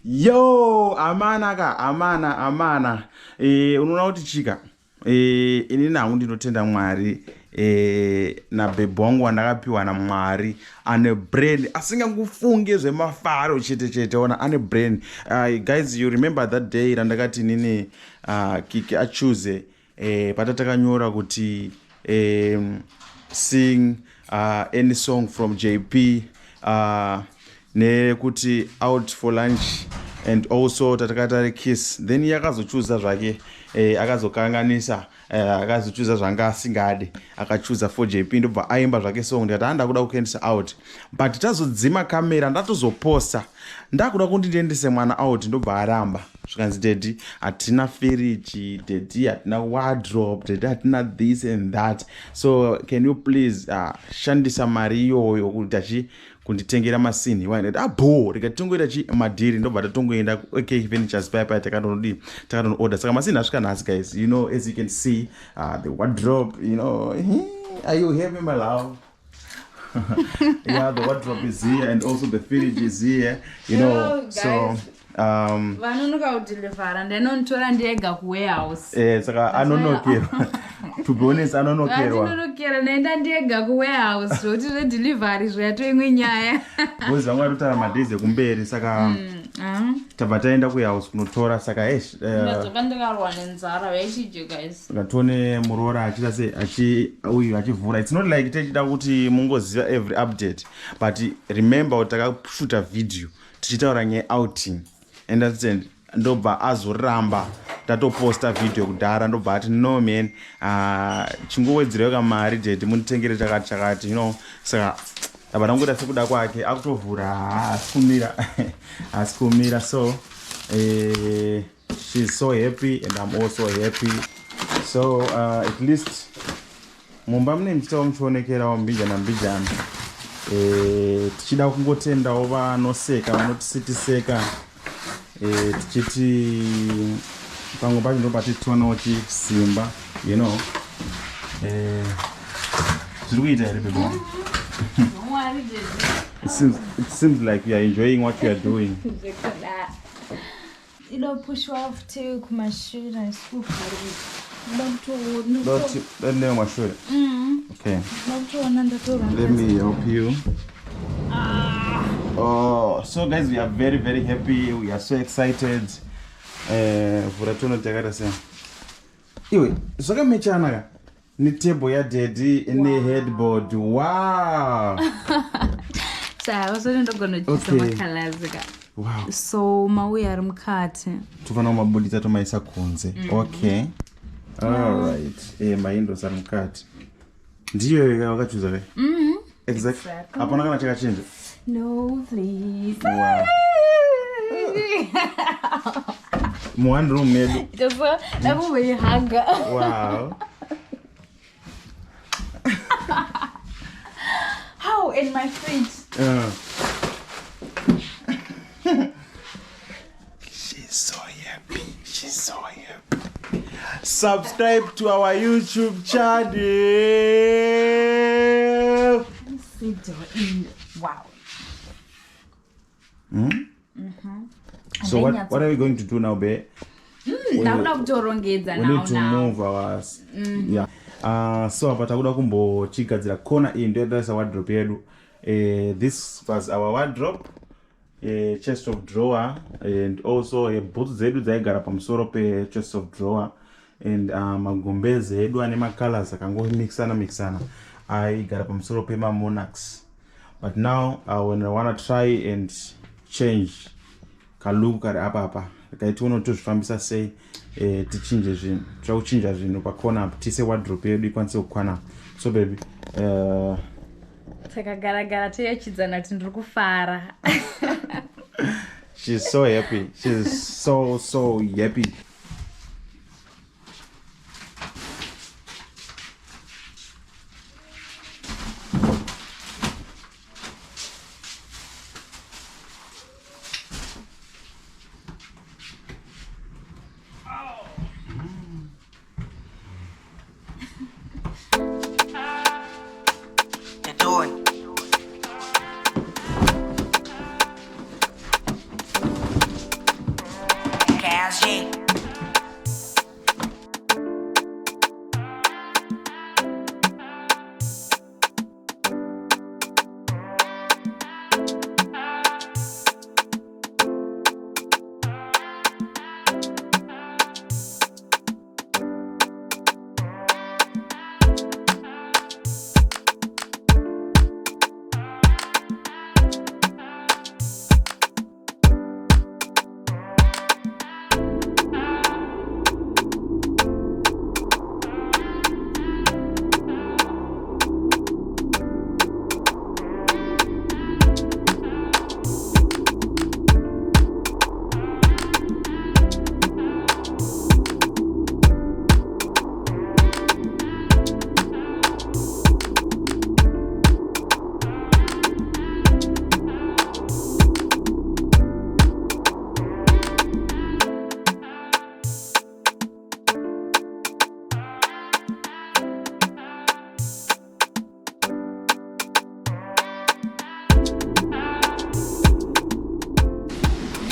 Yo, amana. Unoona kuti chika. Ini nangu ndinotenda Mwari. Na bebe wangu wandakapiwa naMwari ane brain asingangofunge zvemafaro chete ona ane brain. Guys, you remember that day randakati nini Kiki achoose patatakanyora kuti sing any song from JP nekuti out for lunch and also tatakatari kiss, then yakazochuza zvake akazokanganisa akazochuza zvanga asingade akachuza for JP ndobva aimba zvake song ndikati anda kuda kuendesa out but tazodzima kamera ndatozoposta ndakuda kuti ndiendese mwana out ndobva aramba zvikanzi dedi hatina fridge, dedi hatina wardrobe, dedi hatina this and that, so can you please shandisa mari iyoyo kuti kunditengera masini waineti abo rikatongoita madhiri ndobva tatongoenda AK Furnitures paya takadono order saka masini asvika nhasi guys, you know, as you can see the wardrobe, you know. Are you happy my love? Yeah, the wardrobe is here and also the fridge is here, you know. Guys, so vanonoka kutilivhara ndinonitora ndiega kuwarehouse saka anonokerwa to be honest anonokera naenda ndiega kuwarehouse zvoti zvedelivery zvatoimwe nyaya bozi vamwe vatotara madhays ekumberi saka tabva taenda kuhouse kunotora saka ndadzoka ndikarwa nenzara vaitije guys ngatione Muroora achita sei uyu achivhura. It's not like tichida kuti mungoziva every update, but remember kuti takashuta video tichitaura nyaya outing, understand, ndobva azoramba tatoposta video kudhara ndobva ati no man chingowedzerewo kamari dedi munditengere chakati you know, saka aba nangoda sekuda kwake akutovhura asikumira so she's so happy and I'm also happy, so at least mumba mune mchitawo muchionekerawo mbijana tichida kungotendawo vanoseka vanotisitiseka tichiti pamwe pacho ndo patitonawo chisimba, you know. Zviri kuita here baby? It seems like you are enjoying what you are doing. It'll push off too kumashure and school okay. Let me help you. Oh, so guys, we are very, very happy. We are so excited. For a tono takata sen. Iwe, soka mechanaka. Ni table ya daddy ni headboard. Wow. So I was going to do some makalazika. Wow. So maui ari mukati. Tufana mabodi tato maisa kunze. Okay. All right. Maindo ari mukati. Ndiyo wakachuza ve? Exactly. Hapana kana chakachinja? No, please. Wow. One room made. Just that will be hunger. Wow. How in my fridge? She's so happy. She's so happy. Subscribe to our YouTube channel. Wow. So what are we going to do now, babe? We need to move our yeah. So apatakuda kumbochigadzira kona iyi ndio ndasa wardrobe yedu. This was our wardrobe, a chest of drawer, and also a boots zedu dzaigara pamusoro pe chest of drawer, and magumbeze edu ane macolors akangomixana aigara pamusoro pe monarchs. But now when I want to try and change kaluku kari apa kaitiona tozvifambisa sei tichinje zvinhu tauchinja zvinhu pakona apa tise wardrobe yedu ikwanise kukwana. So baby takagara toyachidzana kuti ndiri kufara. She's so happy. She's so happy.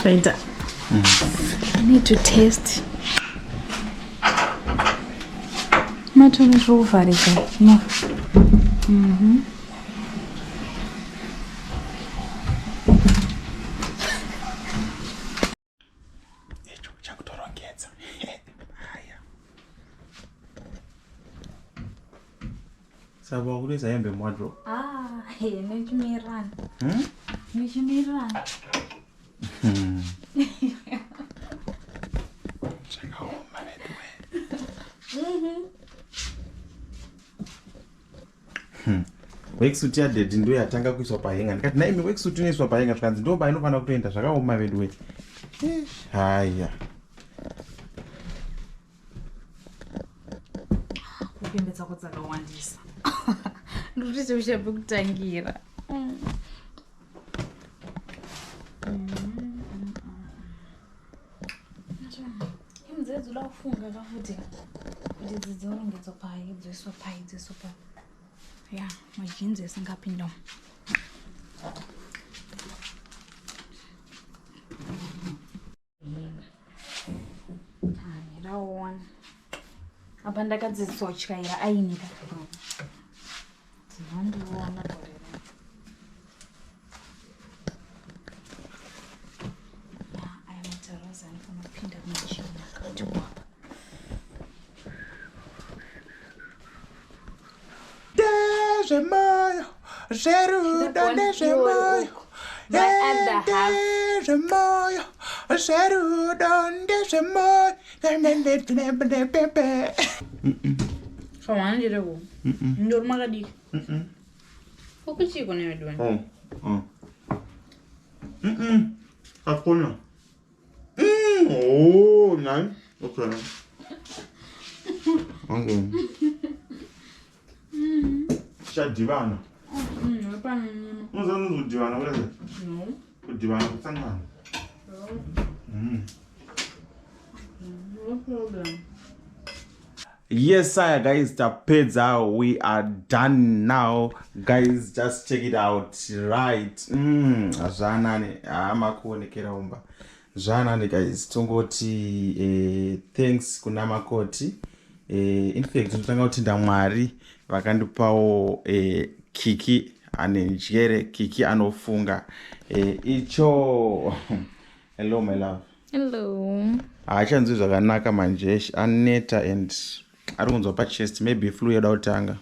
Wait. I need to taste. Matona zvouvharika. No. Icho chakutorongedza. Haya. Saba kuleza hembe mwadro. Nechimirana. Nechimirana. Chakaoma vedwe. Wekisuti yadhedhi ndo yatanga kuiswa pahenga. Ndikati naimi wekisuti inoiswa pahenga zvikanzi ndo painofanira kutoenda zvakaoma vedwe. Haya. Kupembe dzako dzakawandisa. Ndikuti seushape kutangira. Imudzedzo uda kufunga kafuti kuti dzidziorongedzwa pai dzoiswa pai dzoiswa pai. Ya, majinzi asingapinda. Ndaona apa ndakadzisotyaira ainika dzinondiona gore aya mataraza anofana kupinda muchini akati wapa Ndezvemoyo zverudo ndezvemoyo ndezvemoyo zverudo ndezvemoyo zvawandireko ndori makadiki okuchiko nevedweni akona oh nani okay okay chadivana unozana kudivana kudai kudivana kutsangana no problem. Yes, sir, guys, tapedza. We are done now. Guys, just check it out. Right. Zvanani. Amakuonekera umba. Zvanani, guys. Tongoti thanks kuna makoti. In fact, totanga kuti ndamwari vakandipawo kiki ane njere, kiki anofunga. Icho hello my love. Hello. Haachanzwi zvakanaka manje aneta and ari kunzwa pachest maybe flu yada kutanga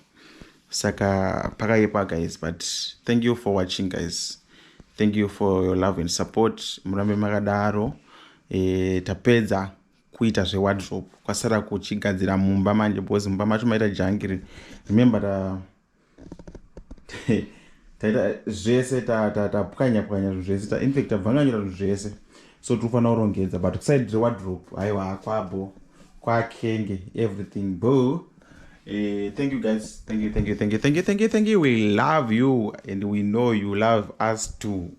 saka pakaipa guys, but thank you for watching guys, thank you for your love and support. Murambe makadaro. Tapedza kuita zvewardrobe, kwasara kuchigadzira mumba manje because mumba macho maita jangiri. Remember taita zvese tapwanya zvese in fact tabvanganyira zvese, so tofanira kurongedza, but kuside rewardrobe haiwa kwabo kwakenge everything boo. Thank you guys, thank you, we love you and we know you love us too.